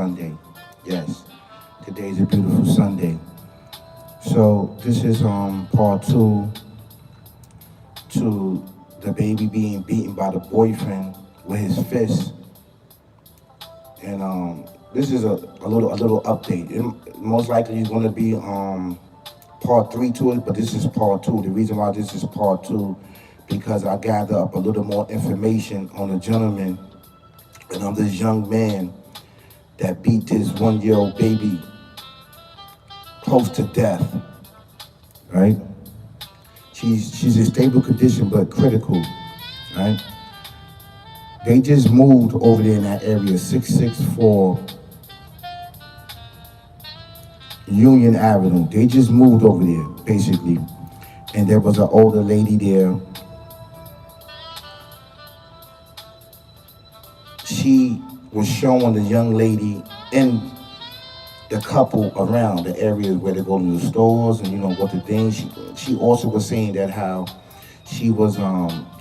Sunday. Yes, today is a beautiful Sunday. So this is part two to the baby being beaten by the boyfriend with his fist. And this is a little update. It most likely is going to be part three to it, but this is part two. The reason why this is part two, because I gather up a little more information on a gentleman and on this young man that beat this 1-year-old baby close to death, right? She's in stable condition, but critical, right? They just moved over there in that area, 664 Union Avenue. They just moved over there, basically. And there was an older lady there. She was showing the young lady and the couple around the areas where they go to the stores and what the things. She also was saying that how she was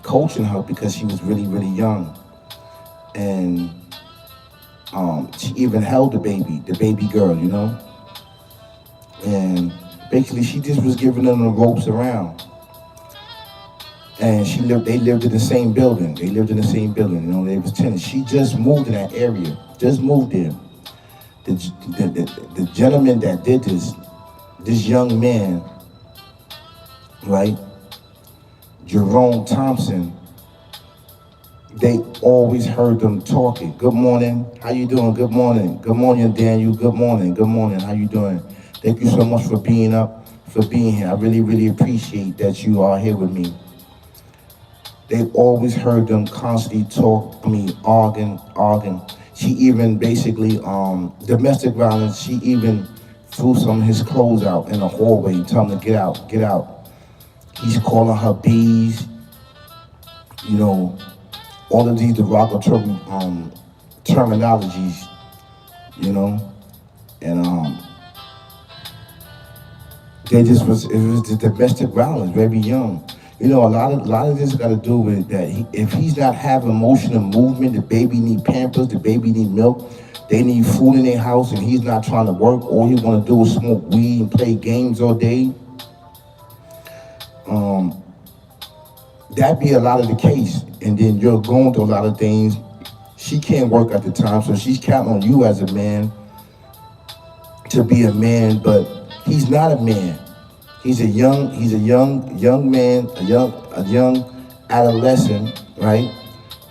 coaching her because she was really, really young. And she even held the baby girl, and basically she just was giving them the ropes around. And they lived in the same building. They was tenants. She just moved in that area, just moved there. The gentleman that did this young man, right, Jerome Thompson, they always heard them talking. Good morning, how you doing? Good morning. Good morning, Daniel. Good morning. Good morning, how you doing? Thank you so much for being here. I really, really appreciate that you are here with me. They always heard them constantly arguing. She even basically, domestic violence, she even threw some of his clothes out in the hallway, telling him to get out. He's calling her bees, all of these derogatory terminologies, and it was the domestic violence, very young. A lot of this got to do with that. If he's not having emotional movement, the baby need Pampers, the baby need milk, they need food in their house, and he's not trying to work. All he want to do is smoke weed and play games all day. That be a lot of the case, and then you're going through a lot of things. She can't work at the time, so she's counting on you as a man to be a man, but he's not a man. He's a young man, a young adolescent, right?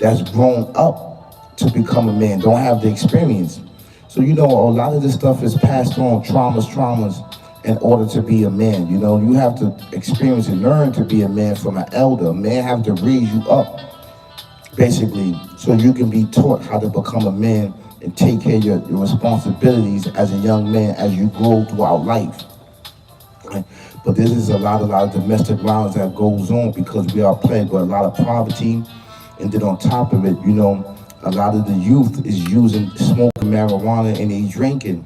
That's grown up to become a man, don't have the experience. So a lot of this stuff is passed on, traumas, in order to be a man. You have to experience and learn to be a man from an elder. A man have to raise you up, basically, so you can be taught how to become a man and take care of your responsibilities as a young man as you grow throughout life. Right? But this is a lot of domestic violence that goes on because we are plagued with a lot of poverty. And then on top of it, a lot of the youth is using smoking marijuana and they drinking.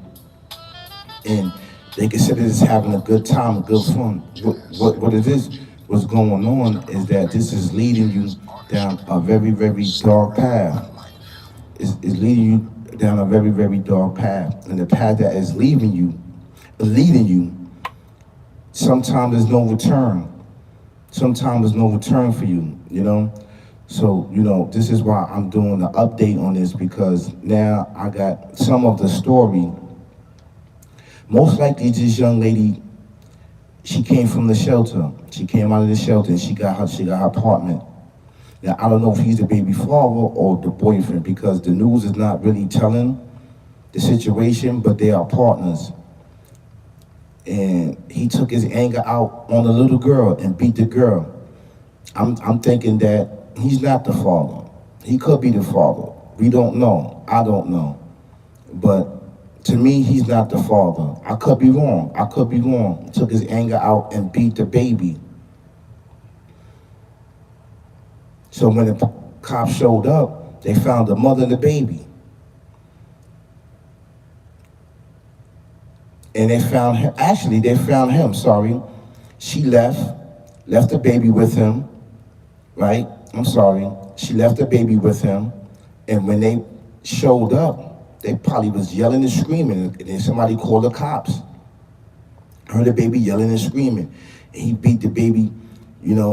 And they consider this having a good time, good fun. What it is, what's going on is that this is leading you down a very, very dark path. It's leading you down a very, very dark path. And the path that is leading you, sometimes there's no return. Sometimes there's no return for you, So, this is why I'm doing the update on this, because now I got some of the story. Most likely this young lady, she came from the shelter. She came out of the shelter and she got her apartment. Now, I don't know if he's the baby father or the boyfriend, because the news is not really telling the situation, but they are partners. And he took his anger out on the little girl and beat the girl. I'm thinking that he's not the father. He could be the father. We don't know. I don't know. But to me, he's not the father. I could be wrong. Took his anger out and beat the baby. So when the cops showed up, they found the mother and the baby. And they found him, sorry. She left the baby with him, right? She left the baby with him. And when they showed up, They probably was yelling and screaming, and then somebody called the cops. Heard the baby yelling and screaming, and he beat the baby,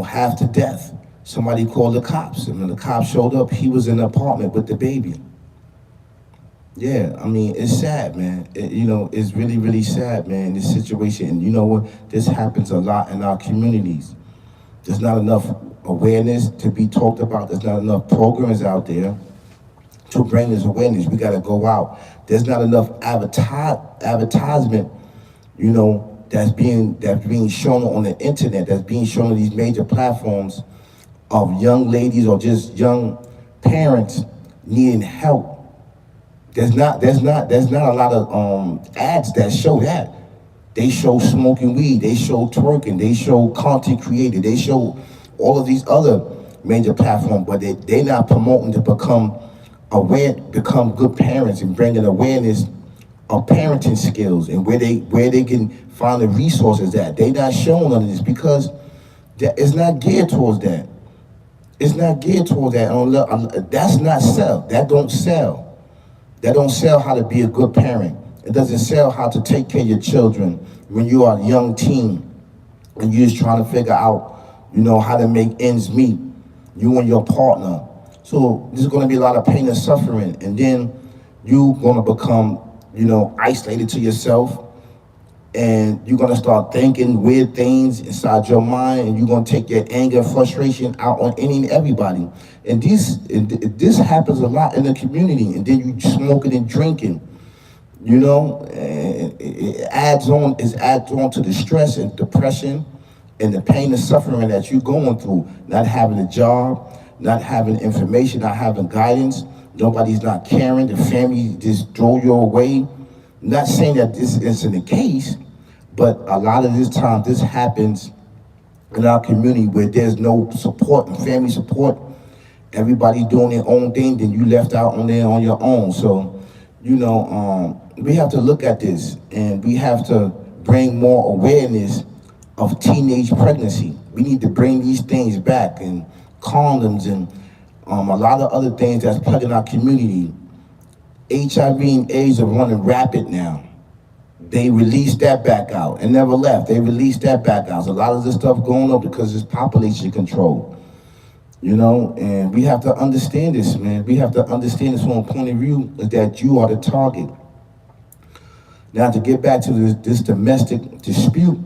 half to death. Somebody called the cops, and when the cops showed up, he was in the apartment with the baby. Yeah, I mean, it's sad, man. It's really, really sad, man, this situation. And you know what? This happens a lot in our communities. There's not enough awareness to be talked about. There's not enough programs out there to bring this awareness. We got to go out. There's not enough advertisement, that's being shown on the internet, that's being shown on these major platforms of young ladies or just young parents needing help. There's not a lot of ads that show that. They show smoking weed, they show twerking, they show content created, they show all of these other major platforms, but they're not promoting to become aware, become good parents and bringing awareness of parenting skills and where they can find the resources at. They're not showing none of this because it's not geared towards that. It's not geared towards that. That's not sell. That don't sell. That don't sell how to be a good parent. It doesn't sell how to take care of your children when you are a young teen and you're just trying to figure out, how to make ends meet, you and your partner. So there's going to be a lot of pain and suffering, and then you're going to become, isolated to yourself, and you're going to start thinking weird things inside your mind, and you're going to take your anger and frustration out on any and everybody. And this happens a lot in the community, and then you smoking and drinking, and it adds on to the stress and depression and the pain and suffering that you're going through, not having a job, not having information, not having guidance. Nobody's not caring. The family just throw you away. Not saying that this isn't the case, but a lot of this time this happens in our community where there's no support and family support. Everybody doing their own thing, then you left out on there on your own. So, we have to look at this, and we have to bring more awareness of teenage pregnancy. We need to bring these things back, and condoms and a lot of other things that's plaguing our community. HIV and AIDS are running rapid now. They released that back out and never left. They released that back out. So a lot of this stuff going up because it's population control. And we have to understand this, man. We have to understand this from a point of view that you are the target. Now, to get back to this domestic dispute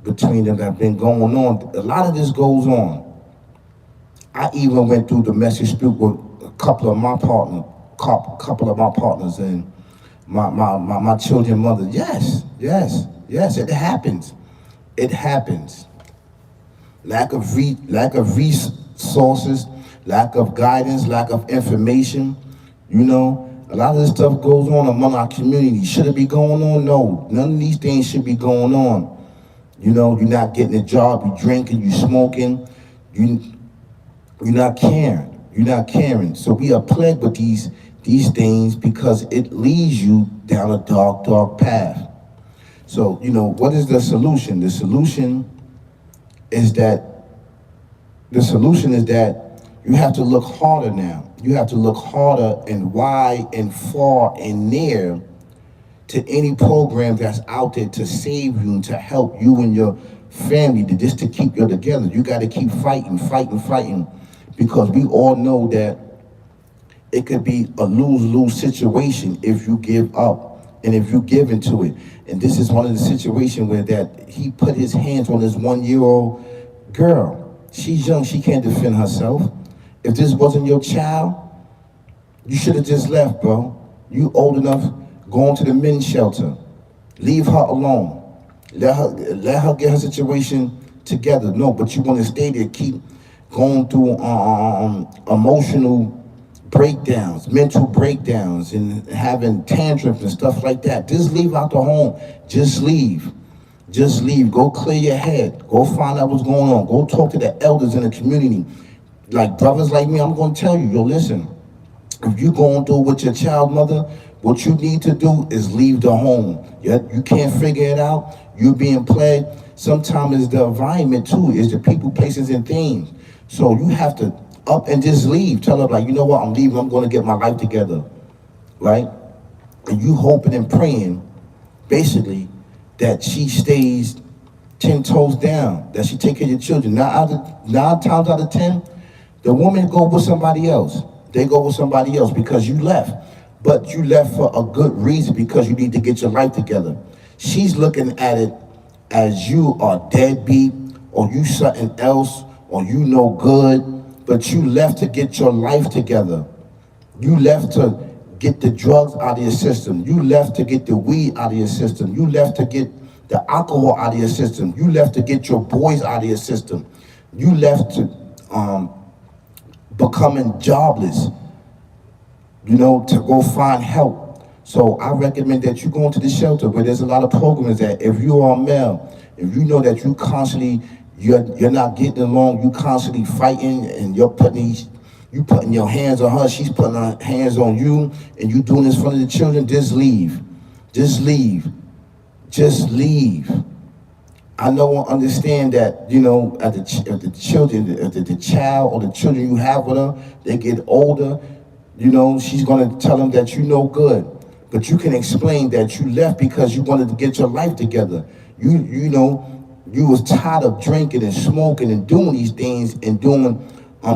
between them that's been going on, a lot of this goes on. I even went through domestic dispute with a couple of my partners and my children's mother. Yes, it happens. It happens. Lack of resources, lack of guidance, lack of information. A lot of this stuff goes on among our community. Should it be going on? No. None of these things should be going on. You're not getting a job, you're drinking, you're smoking, you're not caring. You're not caring. So we are plagued with these things because it leads you down a dark, dark path. So, what is the solution? The solution is that you have to look harder now. You have to look harder and wide and far and near to any program that's out there to save you and to help you and your family, just to keep you together. You got to keep fighting, because we all know that it could be a lose-lose situation if you give up and if you give into it. And this is one of the situations where that he put his hands on this 1-year-old girl. She's young, she can't defend herself. If this wasn't your child, you should have just left, bro. You old enough, go into the men's shelter. Leave her alone. Let her get her situation together. No, but you want to stay there, keep going through emotional breakdowns, mental breakdowns, and having tantrums and stuff like that. Just leave out the home. Just leave. Just leave. Go clear your head. Go find out what's going on. Go talk to the elders in the community. Like brothers like me, I'm going to tell you, listen, if you're going through with your child mother, what you need to do is leave the home. You can't figure it out. You're being plagued. Sometimes it's the environment too. It's the people, places, and things. So you have to up and just leave. Tell her, like, you know what, I'm leaving. I'm going to get my life together, right? and you hoping and praying, basically, that she stays 10 toes down, that she take care of your children. Nine times out of 10, the woman go with somebody else. They go with somebody else because you left. But you left for a good reason, because you need to get your life together. She's looking at it as you are deadbeat, or you something else, or you no good, but you left to get your life together. You left to get the drugs out of your system. You left to get the weed out of your system. You left to get the alcohol out of your system. You left to get your boys out of your system. You left to becoming jobless, to go find help. So I recommend that you go into the shelter where there's a lot of programs that if you are male, if you know that you constantly, you're not getting along, you constantly fighting, and you putting your hands on her, she's putting her hands on you, and you doing this in front of the children, just leave. Just leave. Just leave. I know and understand that, if the child or the children you have with her, they get older, she's going to tell them that you no good. But you can explain that you left because you wanted to get your life together. You was tired of drinking and smoking and doing these things and doing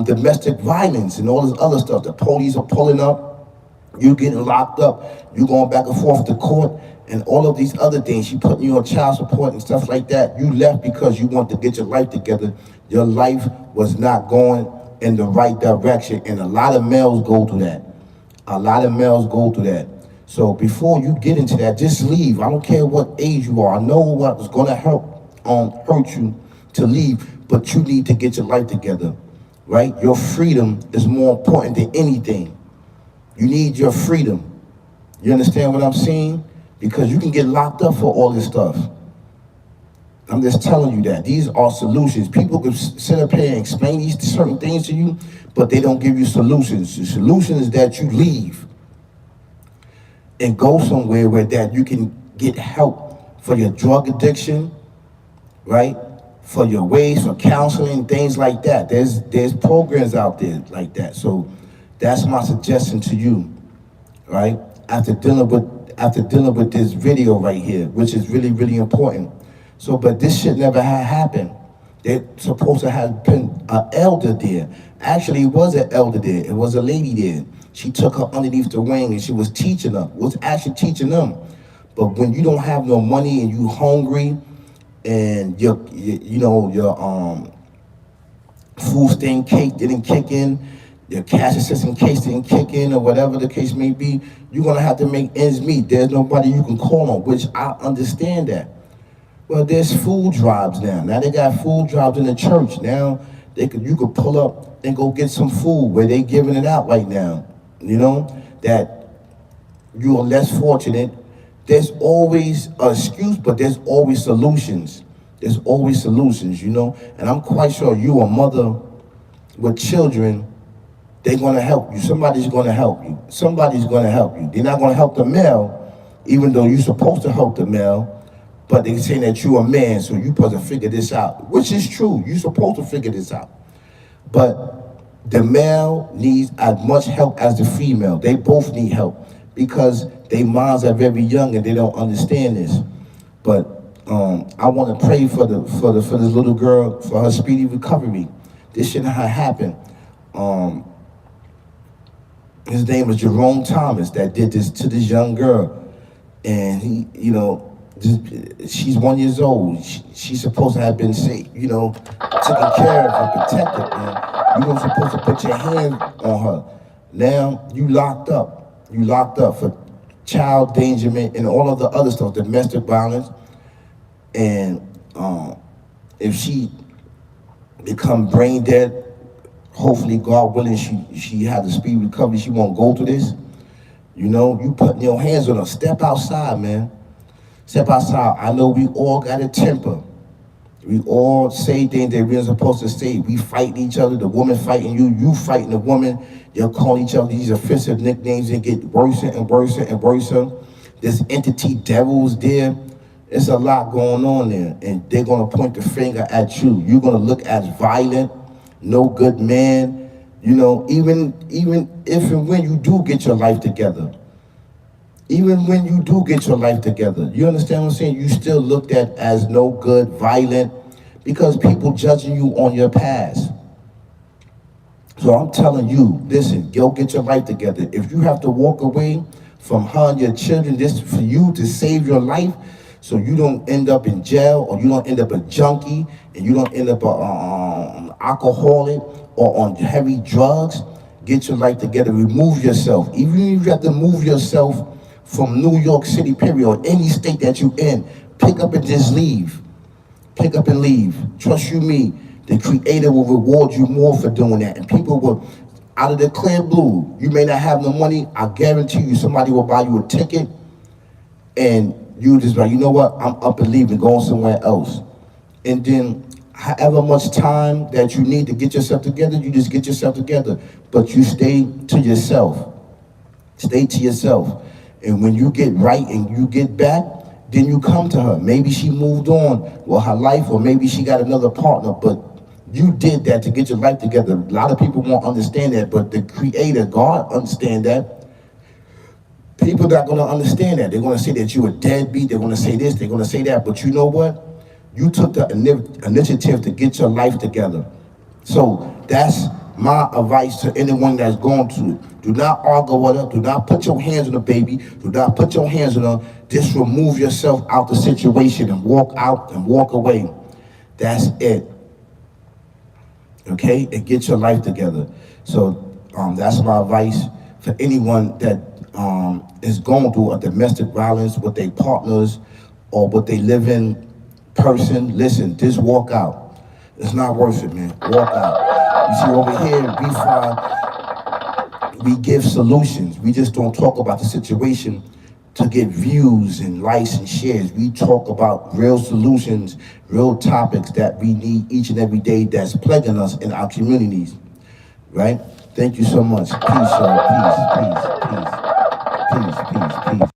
domestic violence and all this other stuff. The police are pulling up, you getting locked up, you going back and forth to court, and all of these other things. She putting you on child support and stuff like that. You left because you want to get your life together. Your life was not going in the right direction, and a lot of males go through that. A lot of males go through that. So before you get into that, just leave. I don't care what age you are. I know what's going to hurt you to leave, but you need to get your life together, right? Your freedom is more important than anything. You need your freedom. You understand what I'm saying? Because you can get locked up for all this stuff. I'm just telling you that. These are solutions. People can sit up here and explain these certain things to you, but they don't give you solutions. The solution is that you leave and go somewhere where that you can get help for your drug addiction, right? For your ways, for counseling, things like that. There's programs out there like that. So that's my suggestion to you, right? After dealing with this video right here, which is really, really important. So, but this shit never had happened. They're supposed to have been an elder there. Actually, it was an elder there. It was a lady there. She took her underneath the wing and she was teaching them. Was actually teaching them. But when you don't have no money and you hungry, and your food stamp cake didn't kick in, your cash assistance case didn't kick in, or whatever the case may be, you're gonna have to make ends meet. There's nobody you can call on, which I understand that. Well, there's food drives now. Now they got food drives in the church. Now you could pull up and go get some food where they giving it out right now. That you are less fortunate. There's always an excuse, but there's always solutions. There's always solutions, And I'm quite sure you, a mother with children, they're going to help you. Somebody's going to help you. Somebody's going to help you. They're not going to help the male, even though you're supposed to help the male, but they're saying that you're a man, so you're supposed to figure this out, which is true. You're supposed to figure this out. But the male needs as much help as the female. They both need help because their minds are very young and they don't understand this. But I want to pray for this little girl, for her speedy recovery. This shouldn't have happened. His name was Jerome Thomas that did this to this young girl. And he, she's 1 year old. She's supposed to have been safe, taken care of and protected, man. You weren't supposed to put your hand on her. Now you locked up. You locked up for child endangerment and all of the other stuff, domestic violence. And if she become brain dead, hopefully, God willing, she has a speedy recovery. She won't go through this. You putting your hands on her. Step outside, man. Step outside. I know we all got a temper. We all say things that we're supposed to say. We fight each other. The woman fighting you. You fighting the woman. You're calling each other these offensive nicknames and get worse and worse and worse. This entity devil's there. It's a lot going on there. And they're going to point the finger at you. You're going to look as violent, no good man, even if and when you do get your life together. Even when you do get your life together, you understand what I'm saying? You still looked at as no good, violent, because people judging you on your past. So I'm telling you, listen, go get your life together. If you have to walk away from her and your children just for you to save your life, so you don't end up in jail or you don't end up a junkie and you don't end up a alcoholic or on heavy drugs, get your life together. Remove yourself. Even if you have to move yourself from New York City, period, or any state that you in, pick up and just leave. Pick up and leave. Trust you me, the creator will reward you more for doing that. And people will, out of the clear blue, you may not have no money, I guarantee you somebody will buy you a ticket and you just like, you know what, I'm up and leaving, going somewhere else. And then however much time that you need to get yourself together, you just get yourself together. But you stay to yourself. Stay to yourself. And when you get right and you get back, then you come to her. Maybe she moved on with her life, or maybe she got another partner, but you did that to get your life together. A lot of people won't understand that, but the creator, God, understand that. People not gonna understand that. They're gonna say that you're a deadbeat, they're gonna say this, they're gonna say that, but you know what? You took the initiative to get your life together. So that's my advice to anyone that's going through it. Do not argue with her. Do not put your hands on the baby. Do not put your hands on her. Just remove yourself out the situation and walk out and walk away. That's it. Okay? And get your life together. So that's my advice for anyone that is going through a domestic violence with their partners or with their living person. Listen, just walk out. It's not worth it, man. Walk out. You see, over here, we give solutions. We just don't talk about the situation to get views and likes and shares. We talk about real solutions, real topics that we need each and every day that's plaguing us in our communities, right? Thank you so much. Peace, y'all. Peace, peace, peace, peace, peace, peace.